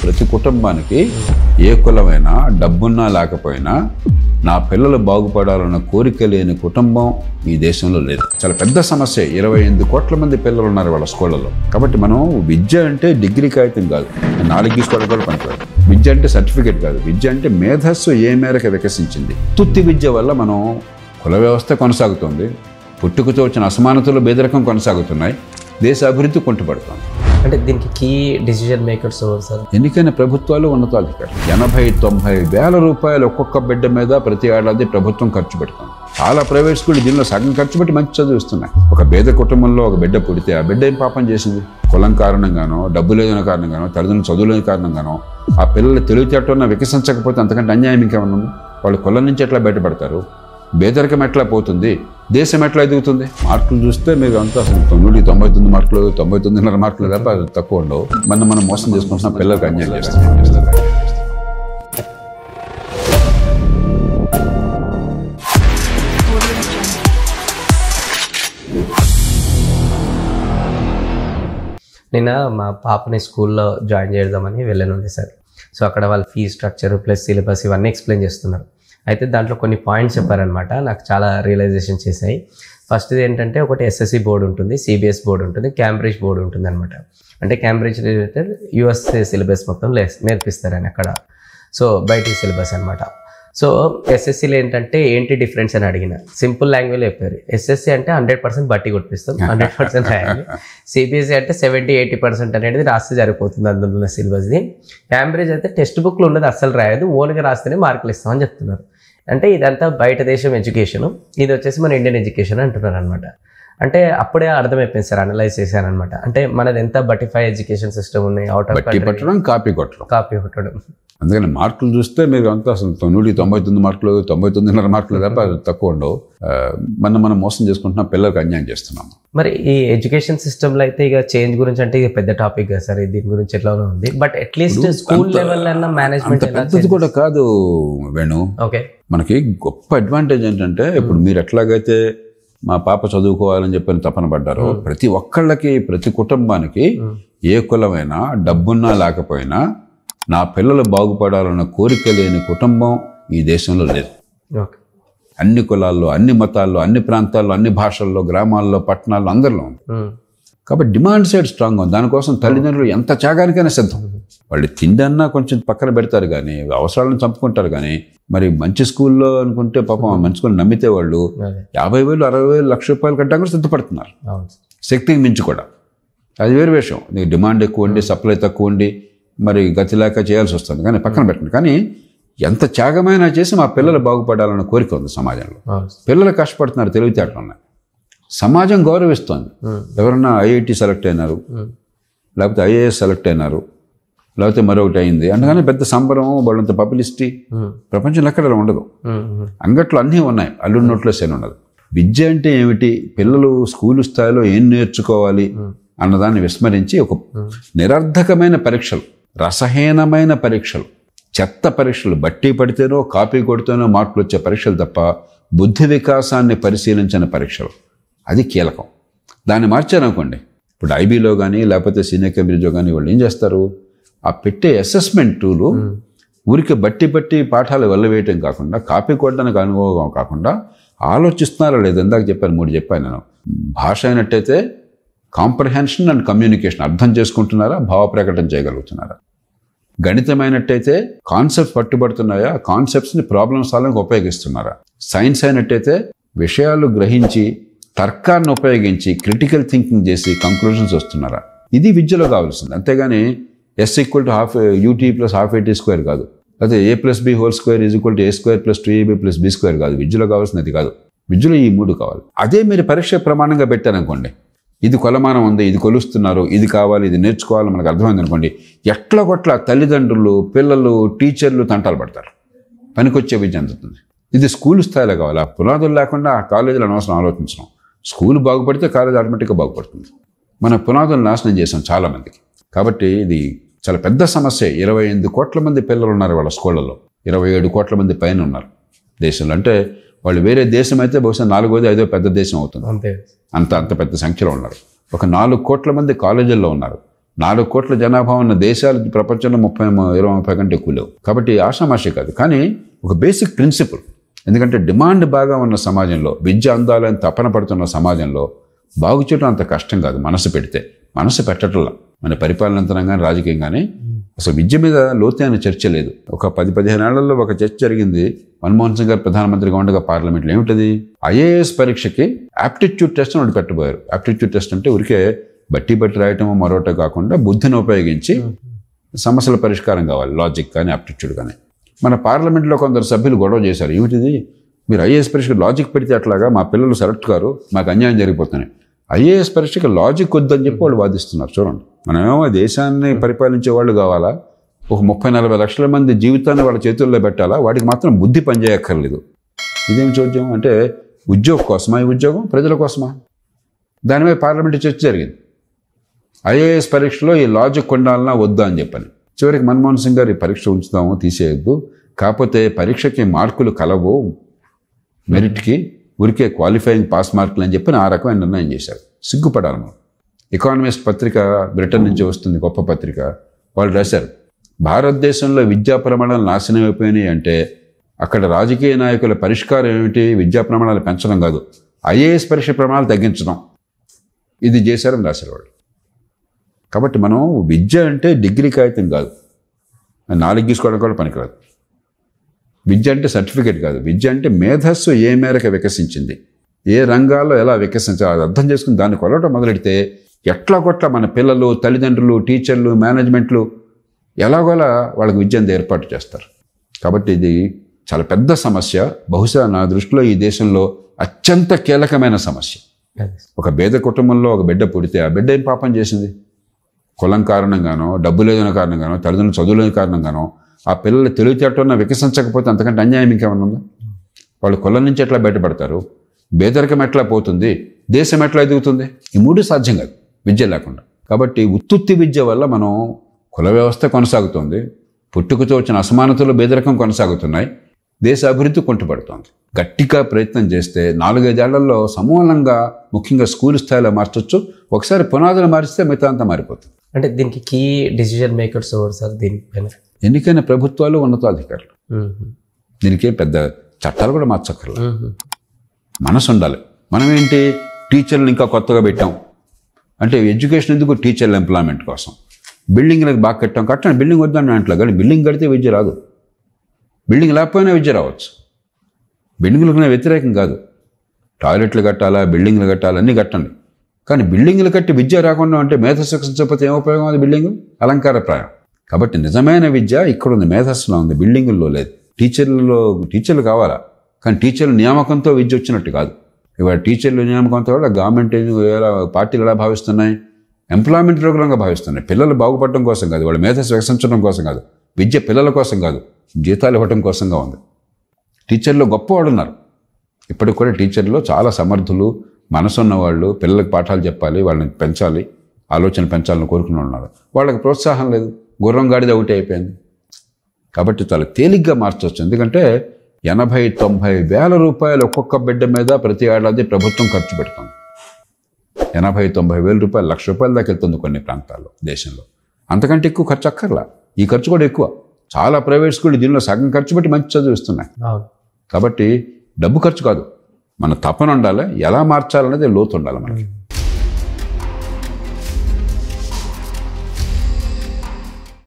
ప్రతి కుటుంబానికి ఏ కులమైనా డబ్బున్నా లేకపోయినా నా పిల్లలు బాగుపడాలన్న కోరిక లేని కుటుంబం ఈ దేశంలో లేదు. చాలా పెద్ద సమస్య. 28 కోట్ల మంది పిల్లలు ఉన్నారు వాళ్ళ స్కూళ్ళలో. కాబట్టి మనం విద్య అంటే డిగ్రీ కాగితం కాదు, 4 తీసుకోవడం కూడా పనికిరాదు. విద్య అంటే సర్టిఫికేట్ కాదు. విద్య అంటే మేధస్సు ఏ మేరకు వికసించింది. తుత్తి విద్య వల్ల మనం కుల వ్యవస్థ కొనసాగుతుంది, పుట్టుకతో వచ్చిన అసమానతలు పేదరికం కొనసాగుతున్నాయి, దేశ అభివృద్ధి కుంటుపడుతుంది. అంటే దీనికి కీ డిసిజన్ మేకర్స్ సార్ ఎన్నికైన ప్రభుత్వాలు ఉన్నతాధికారులు. 80-90 వేల రూపాయలు ఒక్కొక్క బిడ్డ మీద ప్రతి ఏడాది ప్రభుత్వం ఖర్చు పెడుతుంది. చాలా ప్రైవేట్ స్కూల్ దీనిలో సగం ఖర్చు పెట్టి మంచి చదివిస్తున్నాయి. ఒక పేద కుటుంబంలో ఒక బిడ్డ పుడితే ఆ బిడ్డ ఏం పాపం చేసింది? కులం కారణంగానో, డబ్బు లేదన్న కారణంగానో, తల్లిదండ్రులు చదువులేని కారణంగానో ఆ పిల్లలు తెలివితేటన్న వికసించకపోతే అంతకంటే అన్యాయం ఇంకేమన్నా ఉంది? వాళ్ళు కులం నుంచి ఎట్లా బయటపడతారు? పేదరికం ఎట్లా పోతుంది? దేశం ఎట్లా ఎదుగుతుంది? మార్కులు చూస్తే మీరు అంతా 99 మార్కులు 99.5 మార్కులు తప్ప తక్కువ ఉండవు. మనం మోసం చేసుకుంటున్న పిల్లలకు అన్యాయం చేస్తాం. నిన్న మా పాపని స్కూల్లో జాయిన్ చేద్దామని వెళ్ళనుంది సార్. సో అక్కడ వాళ్ళ ఫీ స్ట్రక్చర్ ప్లస్ సిలబస్ ఇవన్నీ ఎక్స్ప్లెయిన్ చేస్తున్నారు. అయితే దాంట్లో కొన్ని పాయింట్స్ చెప్పారనమాట, నాకు చాలా రియలైజేషన్ చేశాయి. ఫస్ట్ది ఏంటంటే ఒకటి ఎస్ఎస్సి బోర్డు ఉంటుంది, సిబిఎస్ బోర్డు ఉంటుంది, క్యాంబ్రిడ్జ్ బోర్డు ఉంటుంది అనమాట. అంటే క్యాంబ్రిడ్జ్ రిలేటెడ్ యూఎస్ఏ సిలబస్ మొత్తం నేర్పిస్తారని అక్కడ. సో బయటి సిలబస్ అనమాట. సో ఎస్ఎస్సిలో ఏంటి డిఫరెన్స్ అని అడిగిన, సింపుల్ లాంగ్వేజ్ చెప్పారు. ఎస్ఎస్సి అంటే 100% బట్టి కొట్టిస్తాం, 100% రాయాలి. సిబిఎస్ఈ అంటే 70-80% అనేది రాస్తే సరిపోతుంది అందులో ఉన్న సిలబస్ది. క్యాంబ్రిడ్జ్ అయితే టెక్స్ట్ బుక్లో ఉన్నది అస్సలు రాయదు, ఓన్గా రాస్తేనే మార్కులు ఇస్తామని చెప్తున్నారు. అంటే ఇదంతా బయట దేశం ఎడ్యుకేషను, ఇది వచ్చేసి మన ఇండియన్ ఎడ్యుకేషన్ అంటున్నారు అనమాట. అంటే అప్పుడే అర్థమైపోయింది సార్, అనలైజ్ చేశాను అనమాట. అంటే మనది ఎంత బటిఫై ఎడ్యుకేషన్ సిస్టమ్ ఉన్నాయి, అవుట్ ఆఫ్ కాపీ కొట్టడం. అందుకని మార్కులు చూస్తే మీరు అంతా అసలు 99 మార్కులు 99.5 మార్కులు తప్ప తక్కువ ఉండవు. మనం మోసం చేసుకుంటున్నా, పిల్లలకు అన్యాయం చేస్తున్నాము. మరి ఈ ఎడ్యుకేషన్ సిస్టమ్లో అయితే ఇక చేంజ్ గురించి అంటే ఇక పెద్ద టాపిక్ కదా సార్, దీని గురించి ఎట్లానే ఉంది. బట్ అట్లీస్ట్ స్కూల్ లెవెల్ అన్న మేనేజ్మెంట్ పెద్దది కూడా కాదు వేణు. ఓకే, మనకి గొప్ప అడ్వాంటేజ్ ఏంటంటే ఇప్పుడు మీరు ఎట్లాగైతే మా పాప చదువుకోవాలని చెప్పని తపన పడ్డారో, ప్రతి ఒక్కళ్ళకి ప్రతి కుటుంబానికి ఏ కులమైనా డబ్బున్నా లేకపోయినా నా పిల్లలు బాగుపడాలన్న కోరిక లేని కుటుంబం ఈ దేశంలో లేదు. అన్ని కులాల్లో, అన్ని మతాల్లో, అన్ని ప్రాంతాల్లో, అన్ని భాషల్లో, గ్రామాల్లో, పట్టణాల్లో అందరిలో ఉంది. కాబట్టి డిమాండ్ సైడ్ స్ట్రాంగ్ ఉంది. దానికోసం తల్లిదండ్రులు ఎంత త్యాగానికైనా సిద్ధం. వాళ్ళు తిండన్నా కొంచెం పక్కన పెడతారు కానీ, అవసరాలను చంపుకుంటారు కానీ, మరి మంచి స్కూల్లో అనుకుంటే పాపం మంచి స్కూల్ నమ్మితే వాళ్ళు 50,000, 60,000, ₹1,00,000 కట్టా కూడా సిద్ధపడుతున్నారు. శక్తికి మించి కూడా. అది వేరు విషయం. నీకు డిమాండ్ ఎక్కువ ఉండి, సప్లై తక్కువ ఉండి మరి గతి లేక చేయాల్సి వస్తుంది. కానీ పక్కన పెట్టండి. కానీ ఎంత త్యాగమైనా చేసి మా పిల్లలు బాగుపడాలన్న కోరిక ఉంది సమాజంలో. పిల్లలు కష్టపడుతున్నారు, తెలివితేటలు ఉన్నాయి, సమాజం గౌరవిస్తోంది. ఎవరన్నా ఐఐటి సెలెక్ట్ అయినారు, లేకపోతే ఐఏఎస్ సెలెక్ట్ అయినారు, లేకపోతే మరొకటి అయింది అనగానే పెద్ద సంబరం, వాళ్ళంత పబ్లిసిటీ ప్రపంచంలో ఎక్కడ ఉండదు. అంగట్లో అన్నీ ఉన్నాయి, అల్లుడి నోట్లో సేన ఉండదు. విద్య అంటే ఏమిటి, పిల్లలు స్కూలు స్థాయిలో ఏం నేర్చుకోవాలి అన్నదాన్ని విస్మరించి ఒక నిరర్ధకమైన పరీక్షలు, రసహీనమైన పరీక్షలు, చెత్త పరీక్షలు, బట్టి పడితేనో కాపీ కొడితేనో మార్కులు వచ్చే పరీక్షలు తప్ప బుద్ధి వికాసాన్ని పరిశీలించిన పరీక్షలు, అది కీలకం. దాన్ని మార్చారనుకోండి, ఇప్పుడు ఐబీలో కానీ లేకపోతే సీనియర్ కేంబ్రిడ్జ్లో కానీ వాళ్ళు ఏం చేస్తారు, ఆ పెట్టే అసెస్మెంట్ టూలు ఊరికి బట్టి పాఠాలు వెళ్ళవేయటం కాకుండా, కాపీ కొట్టడానికి అనుభవం కాకుండా ఆలోచిస్తున్నారా లేదు. ఇందాక చెప్పాను, 3 చెప్పాను నేను. భాష అయినట్టయితే కాంప్రహెన్షన్ అండ్ కమ్యూనికేషన్, అర్థం చేసుకుంటున్నారా, భావ ప్రకటన చేయగలుగుతున్నారా. గణితమైనట్టయితే కాన్సెప్ట్ పట్టుబడుతున్నాయా, కాన్సెప్ట్స్ని ప్రాబ్లమ్ సాల్వింగ్ ఉపయోగిస్తున్నారా. సైన్స్ అయినట్టయితే విషయాలు గ్రహించి తర్కాన్ని ఉపయోగించి క్రిటికల్ థింకింగ్ చేసి కంక్లూజన్స్ వస్తున్నారా. ఇది విద్యలో కావాల్సింది. అంతేగాని S=½ UT + ½ AT² కాదు, అదే A+B² A² + 2AB + B² కాదు. విద్యలో కావాల్సింది అది కాదు. విద్యలో ఈ 3 కావాలి. అదే మీరు పరీక్ష ప్రమాణంగా పెట్టారనుకోండి, ఇది కొలమానం ఉంది, ఇది కొలుస్తున్నారు, ఇది కావాలి, ఇది నేర్చుకోవాలి మనకు అర్థమైంది అనుకోండి, ఎట్లా కొట్ల తల్లిదండ్రులు, పిల్లలు, టీచర్లు తంటాలు పడతారు. పనికొచ్చే విద్య అందుతుంది. ఇది స్కూల్ స్థాయిలో కావాలి. ఆ పునాదులు లేకుండా ఆ కాలేజీలో అనవసరం ఆలోచించడం. స్కూల్ బాగుపడితే కాలేజ్ ఆటోమేటిక్గా బాగుపడుతుంది. మన పునాదులు నాశనం చేసాం చాలామందికి. కాబట్టి ఇది చాలా పెద్ద సమస్య. 28 కోట్ల మంది పిల్లలు ఉన్నారు వాళ్ళ స్కూళ్ళలో, 27 కోట్ల మంది పైన ఉన్నారు దేశంలో. అంటే వాళ్ళు వేరే దేశం అయితే బహుశా 4వ 5వ పెద్ద దేశం అవుతుంది. అంత పెద్ద సంఖ్యలో ఉన్నారు. ఒక 4 కోట్ల మంది కాలేజీల్లో ఉన్నారు. 4 కోట్ల జనాభా ఉన్న దేశాలు ప్రపంచంలో 20-30 కంటే ఎక్కువ లేవు. కాబట్టి ఆషామాషి కాదు, కానీ ఒక బేసిక్ ప్రిన్సిపల్. ఎందుకంటే డిమాండ్ బాగా ఉన్న సమాజంలో, విద్య అందాలని తపన పడుతున్న సమాజంలో బాగు చేయడం అంత కష్టం కాదు మనసు పెడితే. మనసు పెట్టట్లా మన పరిపాలన యంత్రం కానీ రాజకీయం కానీ. అసలు విద్య మీద లోతైన చర్చ లేదు. ఒక 10-15 ఏళ్లలో ఒక చర్చ జరిగింది మన్మోహన్ సింగ్ గారు ప్రధానమంత్రిగా ఉండగా పార్లమెంట్లో. ఏమిటది? ఐఏఎస్ పరీక్షకి యాప్టిట్యూడ్ టెస్ట్ ఒకటి పెట్టబోయారు. యాప్టిట్యూడ్ టెస్ట్ అంటే ఊరికే బట్టి రాయటం మరొకటి కాకుండా బుద్ధిని ఉపయోగించి సమస్యల పరిష్కారం కావాలి, లాజిక్ కానీ యాప్టిట్యూడ్ కానీ. మన పార్లమెంట్లో కొందరు సభ్యులు గొడవ చేశారు. ఏమిటిది, మీరు ఐఏఎస్ పరీక్షకు లాజిక్ పెడితే అట్లాగా మా పిల్లలు సెలెక్ట్ కారు, మాకు అన్యాయం జరిగిపోతున్నాయి. ఐఏఎస్ పరీక్షకి లాజిక్ వద్దని చెప్పి వాళ్ళు వాదిస్తున్నారు. చూడండి, మనమేమో దేశాన్ని పరిపాలించే వాళ్ళు కావాలా, ఒక 30-40 లక్షల మంది జీవితాన్ని వాళ్ళ చేతుల్లో పెట్టాలా, వాటికి మాత్రం బుద్ధి పనిచేయక్కర్లేదు. ఇదేం చూద్దాం అంటే ఉద్యోగం కోసమా? ఈ ఉద్యోగం ప్రజల కోసమా? దానిపై పార్లమెంటు చర్చ జరిగింది. ఐఏఎస్ పరీక్షలో ఈ లాజిక్ ఉండాలన్నా వద్దా అని చెప్పని. చివరికి మన్మోహన్ సింగ్ గారు ఈ పరీక్ష ఉంచుతాము, తీసేయద్దు, కాకపోతే పరీక్షకి మార్కులు కలవు, మెరిట్కి ఊరికే క్వాలిఫైయింగ్ పాస్ మార్కులు అని చెప్పి ఆ రకమైన నిర్ణయం చేశారు. సిగ్గుపడాలి మనం. ఎకానమిస్ట్ పత్రిక బ్రిటన్ నుంచి వస్తుంది, గొప్ప పత్రిక. వాళ్ళు రాశారు, భారతదేశంలో విద్యా ప్రమాణాలు నాశనం అయిపోయినాయి అంటే అక్కడ రాజకీయ నాయకుల పరిష్కారం ఏమిటి? విద్యా ప్రమాణాలు పెంచడం కాదు, ఐఏఎస్ పరీక్ష ప్రమాణాలు తగ్గించడం. ఇది చేశారని రాశారు వాళ్ళు. కాబట్టి మనం విద్య అంటే డిగ్రీ కాగితం కాదు, 4 గీసుకోవడం కూడా పనికిరాదు. విద్య అంటే సర్టిఫికేట్ కాదు. విద్య అంటే మేధస్సు ఏ మేరకు వికసించింది, ఏ రంగాల్లో ఎలా వికసించాలి, అది అర్థం చేసుకుని దాన్ని కొలవటం మొదలెడితే ఎట్లా కొట్లా మన పిల్లలు, తల్లిదండ్రులు, టీచర్లు, మేనేజ్మెంట్లు ఎలాగోలా వాళ్ళకి విద్యను ఏర్పాటు చేస్తారు. కాబట్టి ఇది చాలా పెద్ద సమస్య. బహుశా నా దృష్టిలో ఈ దేశంలో అత్యంత కీలకమైన సమస్య. ఒక పేద కుటుంబంలో ఒక బిడ్డ పుడితే ఆ బిడ్డ ఏం పాపం చేసింది? కులం కారణంగానో, డబ్బు లేదన్న కారణంగానో, తల్లిదండ్రులు చదువు లేని కారణంగానో ఆ పిల్లలు తెలివితేటన్న వికసించకపోతే అంతకంటే అన్యాయం ఇంకేమన్నా ఉందా? వాళ్ళు కులం నుంచి ఎట్లా బయటపడతారు? పేదరికం ఎట్లా పోతుంది? దేశం ఎట్లా ఎదుగుతుంది? ఈ 3 సాధ్యం కాదు విద్య లేకుండా. కాబట్టి ఉత్తుత్తి విద్య వల్ల మనం కుల వ్యవస్థ కొనసాగుతుంది, పుట్టుకతో వచ్చిన అసమానతలు, పేదరికం కొనసాగుతున్నాయి, దేశ అభివృద్ధి కుంటుపడుతోంది. గట్టిగా ప్రయత్నం చేస్తే 4-5 ఏళ్లలో సమూలంగా, ముఖ్యంగా స్కూల్ స్థాయిలో మార్చొచ్చు. ఒకసారి పునాదులు మారిస్తే మిగతా అంతా మారిపోతుంది. అంటే దీనికి కీ డిసిజన్ మేకర్స్ ఎవరు సార్ దీనిపైన? ఎన్నికైన ప్రభుత్వాలు, ఉన్నతాధికారులు. దీనికి పెద్ద చట్టాలు కూడా మార్చక్కర్లేదు, మనసు ఉండాలి. మనం ఏంటి, టీచర్లు ఇంకా కొత్తగా పెట్టాం అంటే ఎడ్యుకేషన్ ఎందుకు? టీచర్ల ఎంప్లాయ్మెంట్ కోసం. బిల్డింగ్లకు బాగా కట్టండి, బిల్డింగ్ వద్దాను అంట్లో, కానీ బిల్డింగ్ కడితే విద్య రాదు. బిల్డింగ్ లేకపోయినా విద్య రావచ్చు. బిల్డింగ్లకు వ్యతిరేకం కాదు, టాయిలెట్లు కట్టాలా, బిల్డింగ్లు కట్టాలా, అన్నీ కట్టండి. కానీ బిల్డింగ్లు కట్టి విద్య రాకుండా అంటే మేధస్సు వికసించకపోతే ఏం ఉపయోగం? అది బిల్డింగ్ అలంకారప్రాయం. కాబట్టి నిజమైన విద్య ఇక్కడ ఉంది, మేధస్సులో ఉంది, బిల్డింగుల్లో లేదు. టీచర్లు కావాలా, కానీ టీచర్ల నియామకంతో విద్య వచ్చినట్టు కాదు. ఇవాళ టీచర్ల నియామకంతో కూడా గవర్నమెంట్ పార్టీలు ఎలా భావిస్తున్నాయి? ఎంప్లాయ్మెంట్ ప్రోగ్రాంగా భావిస్తున్నాయి. పిల్లలు బాగుపడడం కోసం కాదు, వాళ్ళ మేధస్సు వికసించడం కోసం కాదు, విద్య పిల్లల కోసం కాదు, జీతాలు ఇవ్వడం కోసంగా ఉంది. టీచర్లు గొప్పవాళ్ళు ఉన్నారు, ఇప్పటికి కూడా టీచర్లు చాలా సమర్థులు, మనసున్న వాళ్ళు, పిల్లలకు పాఠాలు చెప్పాలి, వాళ్ళని పెంచాలి, ఆలోచన పెంచాలని కోరుకుని ఉన్నారు. వాళ్ళకి ప్రోత్సాహం లేదు, గుర్రం గాడిద ఒకటి అయిపోయింది. కాబట్టి చాలా తేలిగ్గా మార్చవచ్చు. ఎందుకంటే 80-90 వేల రూపాయలు ఒక్కొక్క బిడ్డ మీద ప్రతి ఏడాది ప్రభుత్వం ఖర్చు పెడుతుంది. 80-90 వేల రూపాయలు, ₹1,00,000 దాకా వెళ్తుంది కొన్ని ప్రాంతాల్లో, దేశంలో. అంతకంటే ఎక్కువ ఖర్చు అక్కర్లా. ఈ ఖర్చు కూడా ఎక్కువ. చాలా ప్రైవేట్ స్కూళ్ళు దీనిలో సగం ఖర్చు పెట్టి మంచి చదివిస్తున్నాయి. కాబట్టి డబ్బు ఖర్చు కాదు, మన తపన ఉండాలి, ఎలా మార్చాలనేది లోతు ఉండాలి మనకి.